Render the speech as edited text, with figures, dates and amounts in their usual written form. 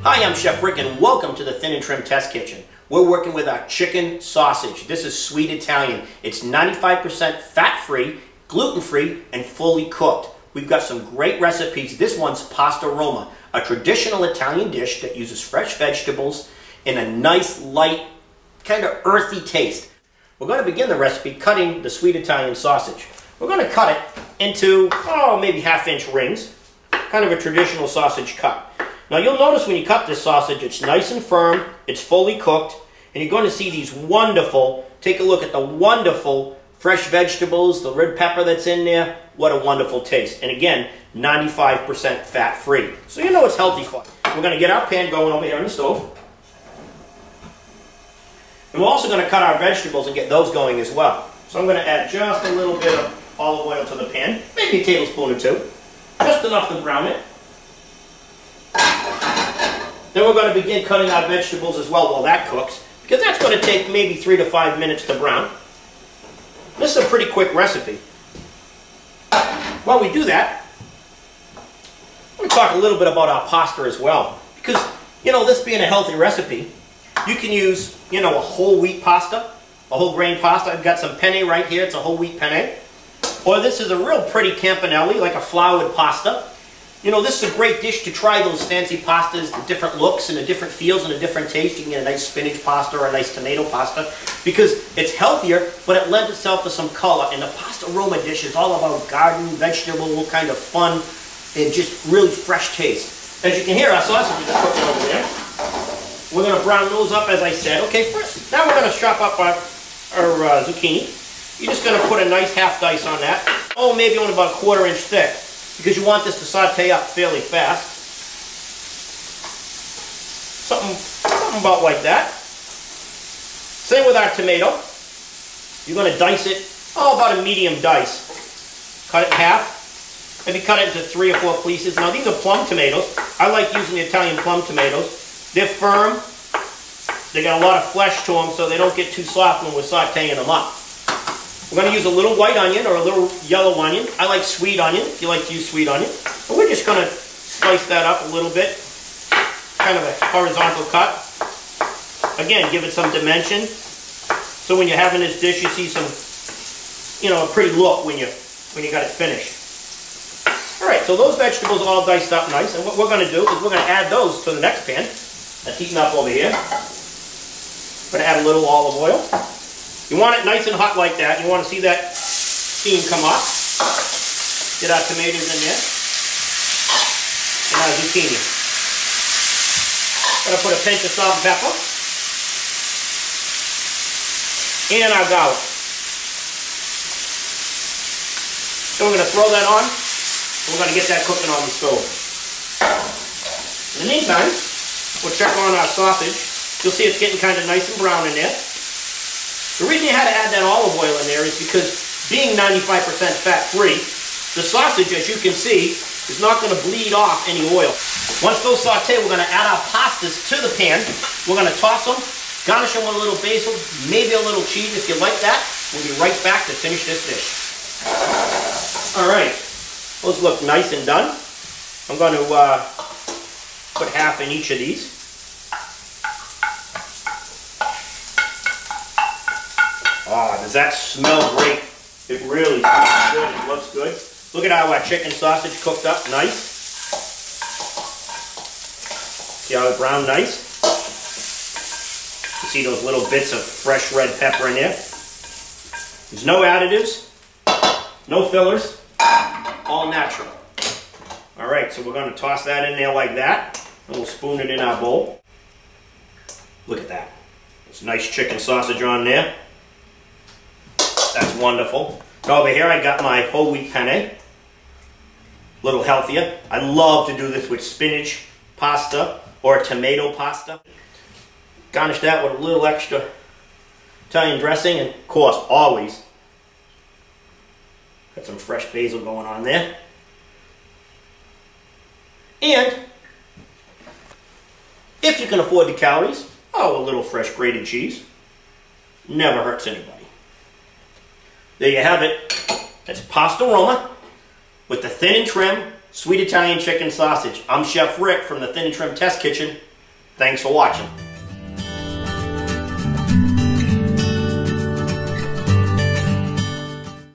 Hi, I'm Chef Rick and welcome to the Thin and Trim Test Kitchen. We're working with our chicken sausage. This is sweet Italian. It's 95% fat-free, gluten-free, and fully cooked. We've got some great recipes. This one's pasta Roma, a traditional Italian dish that uses fresh vegetables in a nice, light, kind of earthy taste. We're going to begin the recipe cutting the sweet Italian sausage. We're going to cut it into, maybe half-inch rings, kind of a traditional sausage cut. Now you'll notice when you cut this sausage, it's nice and firm, it's fully cooked, and you're going to see these wonderful, take a look at the wonderful fresh vegetables, the red pepper that's in there. What a wonderful taste. And again, 95% fat-free. So you know it's healthy for you. We're going to get our pan going over here on the stove. And we're also going to cut our vegetables and get those going as well. So I'm going to add just a little bit of olive oil to the pan, maybe a tablespoon or two, just enough to brown it. Then we're going to begin cutting our vegetables as well while that cooks, because that's going to take maybe 3 to 5 minutes to brown. This is a pretty quick recipe. While we do that, I'm going to talk a little bit about our pasta as well, because, this being a healthy recipe, you can use, a whole wheat pasta, a whole grain pasta. I've got some penne right here. It's a whole wheat penne. Or this is a real pretty campanelli, like a floured pasta. This is a great dish to try those fancy pastas, the different looks and the different feels and the different taste. You can get a nice spinach pasta or a nice tomato pasta because it's healthier, but it lends itself to some color. And the pasta Roma dish is all about garden, vegetable, kind of fun, and just really fresh taste. As you can hear, our sausages are cooking over there. We're going to brown those up, as I said. Okay, first, now we're going to chop up our zucchini. You're just going to put a nice half dice on that. Maybe only about a 1/4 inch thick, because you want this to saute up fairly fast. Something about like that. Same with our tomato. You're going to dice it, about a medium dice. Cut it in half. Maybe cut it into 3 or 4 pieces. Now these are plum tomatoes. I like using the Italian plum tomatoes. They're firm. They got a lot of flesh to them, so they don't get too soft when we're sauteing them up. We're going to use a little white onion or a little yellow onion. I like sweet onion, if you like to use sweet onion. But we're just going to slice that up a little bit. Kind of a horizontal cut. Again, give it some dimension. So when you're having this dish, you see some, a pretty look when you got it finished. Alright, so those vegetables are all diced up nice. And what we're going to do is we're going to add those to the next pan. That's heating up over here. We're going to add a little olive oil. You want it nice and hot like that. You want to see that steam come up. Get our tomatoes in there. And our zucchini. Going to put a pinch of salt and pepper. And our garlic. So we're going to throw that on. And we're going to get that cooking on the stove. In the meantime, we'll check on our sausage. You'll see it's getting kind of nice and brown in there. The reason you had to add that olive oil in there is because being 95% fat-free, the sausage, as you can see, is not going to bleed off any oil. Once those saute, we're going to add our pastas to the pan. We're going to toss them, garnish them with a little basil, maybe a little cheese if you like that. We'll be right back to finish this dish. Alright, those look nice and done. I'm going to put half in each of these. Does that smell great? It really smells good. It looks good. Look at how our chicken sausage cooked up nice. See how it browned nice? You see those little bits of fresh red pepper in there? There's no additives, no fillers, all natural. Alright, so we're going to toss that in there like that. And we'll spoon it in our bowl. Look at that. There's nice chicken sausage on there. That's wonderful. Now over here I got my whole wheat penne. A little healthier. I love to do this with spinach pasta or tomato pasta. Garnish that with a little extra Italian dressing, and of course, always got some fresh basil going on there. And if you can afford the calories, a little fresh grated cheese. Never hurts anybody. There you have it. That's pasta Roma with the thin and trim sweet Italian chicken sausage. I'm Chef Rick from the Thin and Trim Test Kitchen. Thanks for watching.